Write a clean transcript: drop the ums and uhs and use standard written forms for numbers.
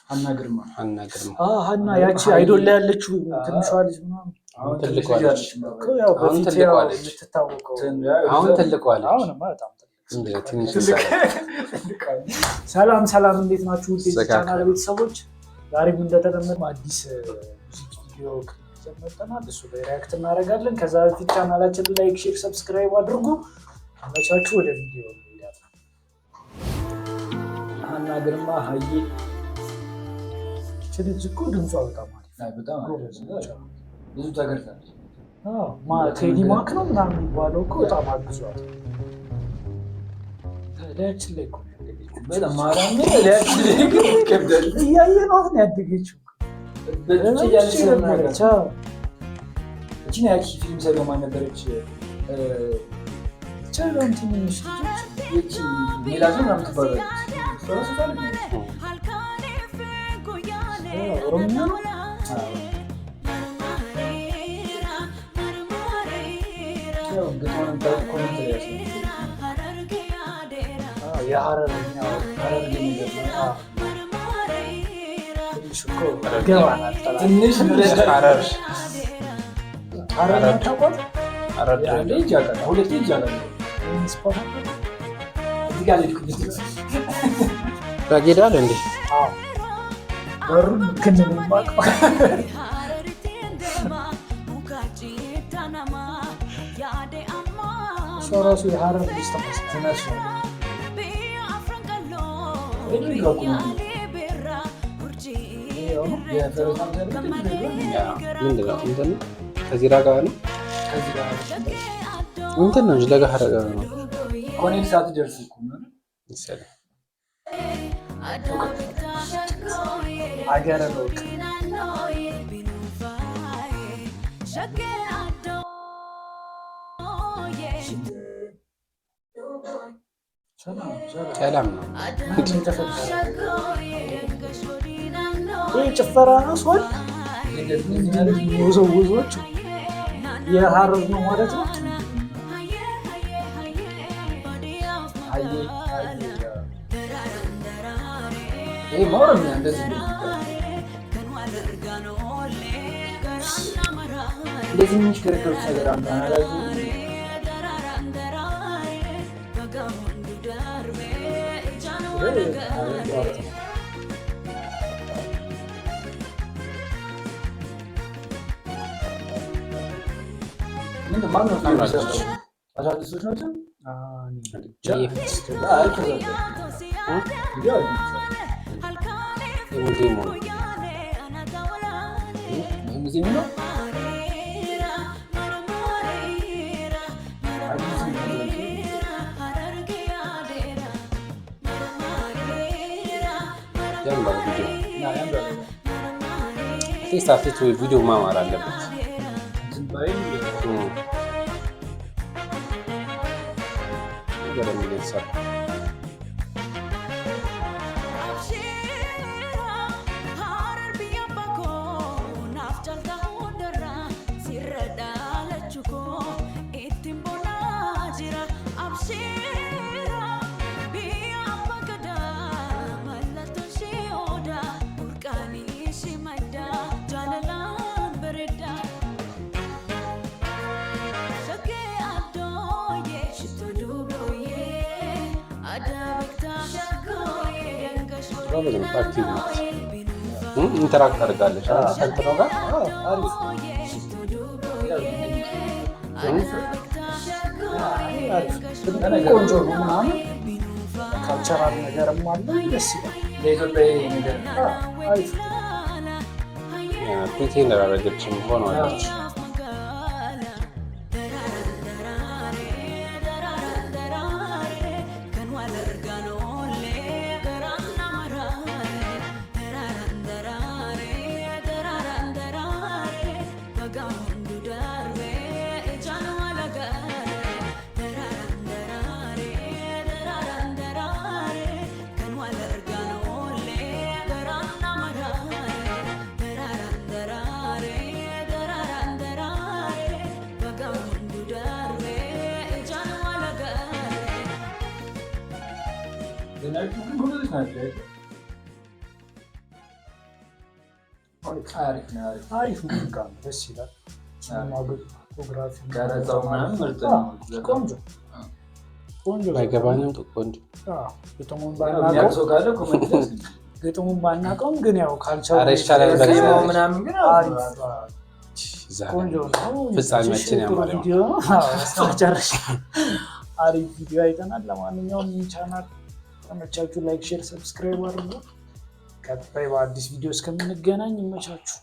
አናግርማ ሀና ያቺ አይዶል ላይ ያለችው ትንሿ ልጅ ምናምን አሁን ትልቋለች። አሁን ትልቋለች። ሰላም እንዴት ናችሁ? ቻናል ቤተሰቦች ዛሬም እንደተለመደው አዲስ ቪዲዮ መጥተናል። እሱ ላይ ሪያክት እናደርጋለን። ከዛ በፊት ቻናላችንን ላይክ፣ ሼር፣ ሰብስክራይብ አድርጉ። አመቻችሁ። ወደ ቪዲዮ እንሄዳለን። ሀና ግርማ ሀዬ ልጅ እኮ ድምጿ በጣም ብዙ ተገርታለች። ቴዲ ማክ ነው ምናምን የሚባለው እኮ በጣም አግዟል። ላያችን ላይ እያየናት ነው ያደገችው። ፊልም ሰሪው ማን ነበረች? ትንሽ ሜላት ምናምን ትባላለች። ኦሮምኛ ነው። በጌዳል እንዴ በሩን ክንን ራሱ የሀረር ልጅ ተመስለች። ከዚራ ጋር ነው እንትን ነው ለጋር ነው ኮኔል ሰዓት ደርስ መሰለኝ አገረ ነው። ሰላም ነው። ይህ ጭፈራ ነው። ሰዎች ውዞች የሀረር ነው ማለት ነው። እንደዚህ የሚሽከረከሩት ነገር አዳዲሶች ናቸው። ሙዚየም ነው። ቴስት ቪዲዮ ማማር አለበት። ኢንተራክት አድርጋለች ከእንትኗ ጋር ቆንጆ ነው ምናምን ካልቸራል ነገርም አለ። ደስ ይላል። ለኢትዮጵያ ነገር አሪፍ ፕሪቴንደር አደረገችም ሆነዋለች። አሪፍ ሙዚቃ ነው፣ ደስ ይላል። ሲኒማቶግራፊ ቀረጻው ምናምን ምርጥ ነው። ቆንጆ ባይገባንም ቆንጆ ግጥሙን ባናውቀውም ግን ያው ካልቻሉ ይሻላል ምናምን ግን ቆንጆ ነው። ፍጻሜያችን ያማረው መጨረሻ አሪፍ ቪዲዮ አይተናል። ለማንኛውም ቻናል ተመቻችሁ፣ ላይክ፣ ሼር፣ ሰብስክራይብ አድርጉ። ቀጣይ በአዲስ ቪዲዮ እስከምንገናኝ ይመቻችሁ።